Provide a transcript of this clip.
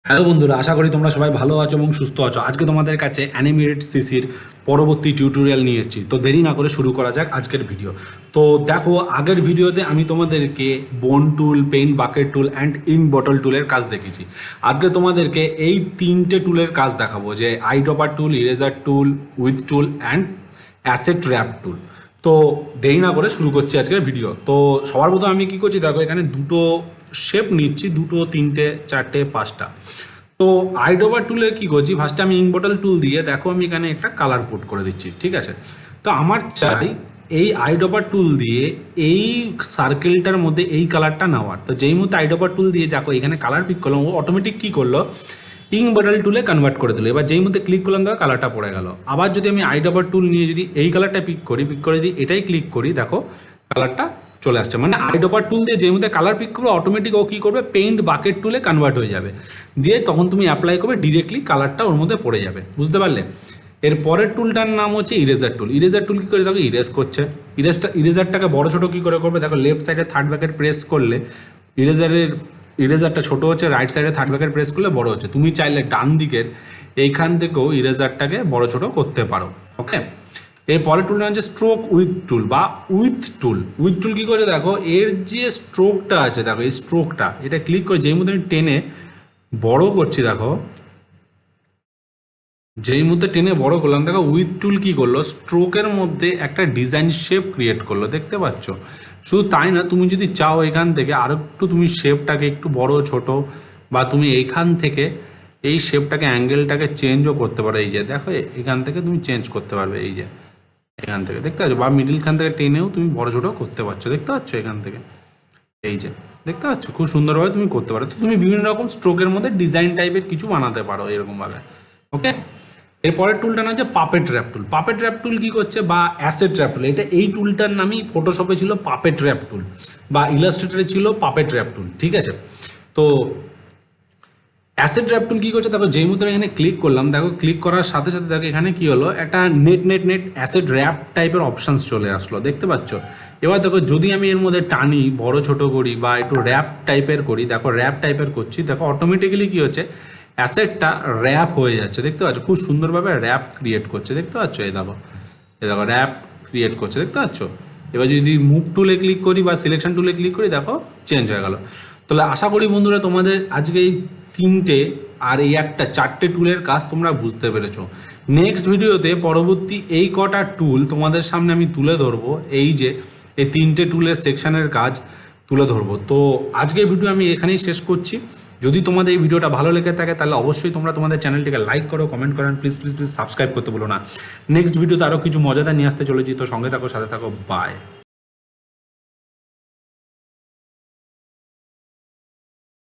Hello বন্ধুরা, আশা করি তোমরা সবাই ভালো আছো এবং সুস্থ আছো। আজকে তোমাদের কাছে অ্যানিমেটেড সিসির পরবর্তী টিউটোরিয়াল নিয়ে এসেছি। তো দেরি না করে শুরু করা যাক আজকের ভিডিও। তো দেখো, আগের ভিডিওতে আমি তোমাদেরকে bone tool, paint bucket tool and ink bottle টুলের কাজ দেখিয়েছি। আজকে তোমাদেরকে এই তিনটে টুলের কাজ দেখাবো, যে eyedropper tool, eraser tool, with tool and asset wrap tool. তো দেরি না করে শুরু করছি আজকের ভিডিও। তো সবার প্রথমে আমি কি করছি দেখো, এখানে দুটো শেপ নিচ্ছি, দুটো, তিনটে, চারটে, পাঁচটা। তো আইড্রপার টুলে কি করছি, ফার্স্টে আমি ইঙ্ক বটল টুল দিয়ে দেখো আমি এখানে একটা কালার কোড করে দিচ্ছি, ঠিক আছে। তো আমার চাই এই আইড্রপার টুল দিয়ে এই সার্কেলটার মধ্যে এই কালারটা নেওয়ার। তো যেই মুহূর্তে আইড্রপার টুল দিয়ে দেখো এখানে কালার পিক করলাম, ও অটোমেটিক কী করলো, ইঙ্ক বটল টুলে কনভার্ট করে দিল। এবার যেই মধ্যে ক্লিক করলাম দেখো কালারটা পড়ে গেল। আবার যদি আমি আইড্রপার টুল নিয়ে যদি এই কালারটা পিক করে দিই, এটাই ক্লিক করি, দেখো কালারটা চলে আসছে। মানে আইড্রপার টুল দিয়ে যে মধ্যে কালার পিক করবে, অটোমেটিক ও কী করবে, পেইন্ট বাকেট টুলে কনভার্ট হয়ে যাবে। দিয়ে তখন তুমি অ্যাপ্লাই করবে, ডিরেক্টলি কালারটা ওর মধ্যে পড়ে যাবে। বুঝতে পারলে? এর পরের টুলটার নাম হচ্ছে ইরেজার টুল। ইরেজার টুল কী করে দেখো, ইরেজ করছে। ইরেজারটাকে বড় ছোটো কী করে করবে দেখো, লেফট সাইডে থার্ড ব্র্যাকেট প্রেস করলে ইরেজারটা ছোটো হচ্ছে, রাইট সাইডে থার্ড ব্র্যাকেট প্রেস করলে বড় হচ্ছে। তুমি চাইলে ডান দিকের এইখান থেকেও ইরেজারটাকে বড় ছোটো করতে পারো। ওকে, এর পরের টুলটা হচ্ছে স্ট্রোক উইথ টুল বা উইথ টুল। উইথ টুল কী করে দেখো, এর যে স্ট্রোকটা আছে দেখো, এই স্ট্রোকটা এটা ক্লিক করে যেই মধ্যে আমি টেনে বড় করছি, দেখো যেই মুহূর্তে টেনে বড় করলাম দেখো, উইথ টুল কী করলো, স্ট্রোকের মধ্যে একটা ডিজাইন শেপ ক্রিয়েট করলো, দেখতে পাচ্ছ। শুধু তাই না, তুমি যদি চাও এখান থেকে আরও একটু তুমি শেপটাকে একটু বড় ছোট, বা তুমি এইখান থেকে এই শেপটাকে, অ্যাঙ্গেলটাকে চেঞ্জও করতে পারো। এই যে দেখো, এখান থেকে তুমি চেঞ্জ করতে পারবে, এই যে এখান থেকে দেখতে পাচ্ছ, বা মিডিলখান থেকে টেনেও তুমি বড় ছোটো করতে পারছো, দেখতে পাচ্ছ এখান থেকে, এই যে দেখতে পাচ্ছ, খুব সুন্দরভাবে তুমি করতে পারো। তো তুমি বিভিন্ন রকম স্ট্রোকের মধ্যে ডিজাইন টাইপের কিছু বানাতে পারো এরকমভাবে। ওকে, এরপরের টুলটা না হচ্ছে পাপেট র্যাপ টুল। পাপেট র্যাপ টুল কী করছে, বা অ্যাসেট র্যাপ টুল, এটা এই টুলটার নামই ফটোশপে ছিল পাপেট র্যাপ টুল, বা ইলাস্ট্রেটরে ছিল পাপেট র্যাপ টুল, ঠিক আছে। তো অ্যাসেট র্যাপ টুল কী করছে দেখো, যেই মুহূর্তে আমি এখানে ক্লিক করলাম দেখো, ক্লিক করার সাথে সাথে দেখো এখানে কী হলো, একটা নেট অ্যাসেট র্যাপ টাইপের অপশানস চলে আসলো, দেখতে পাচ্ছ। এবার দেখো, যদি আমি এর মধ্যে টানি, বড় ছোট করি, বা একটু র্যাপ টাইপের করি, দেখো র্যাপ টাইপের করছি, দেখো অটোমেটিক্যালি কী হচ্ছে, অ্যাসেটটা র্যাপ হয়ে যাচ্ছে, দেখতে পাচ্ছ, খুব সুন্দরভাবে র্যাপ ক্রিয়েট করছে, দেখতে পাচ্ছ। এই দেখো র্যাপ ক্রিয়েট করছে, দেখতে পাচ্ছ। এবার যদি মুভ টুলে ক্লিক করি বা সিলেকশন টুলে ক্লিক করি, দেখো চেঞ্জ হয়ে গেল। তাহলে আশা করি বন্ধুরা তোমাদের আজকে এই তিনটে আর এই একটা চারটে টুলের কাজ তোমরা বুঝতে পেরেছো। নেক্সট ভিডিওতে পরবর্তী এই কটা টুল তোমাদের সামনে আমি তুলে ধরবো, এই যে এই তিনটে টুলের সেকশনের কাজ তুলে ধরবো। তো আজকের ভিডিও আমি এখানেই শেষ করছি। যদি তোমাদের এই ভিডিওটা ভালো লেগে থাকে তাহলে অবশ্যই তোমরা তোমাদের চ্যানেলটিকে লাইক করো, কমেন্ট করেন, প্লিজ প্লিজ প্লিজ সাবস্ক্রাইব করতে বলো না। নেক্সট ভিডিওতে আরও কিছু মজাদার নিয়ে আসতে চলেছি। তো সঙ্গে থাকো, সাথে থাকো, বাই।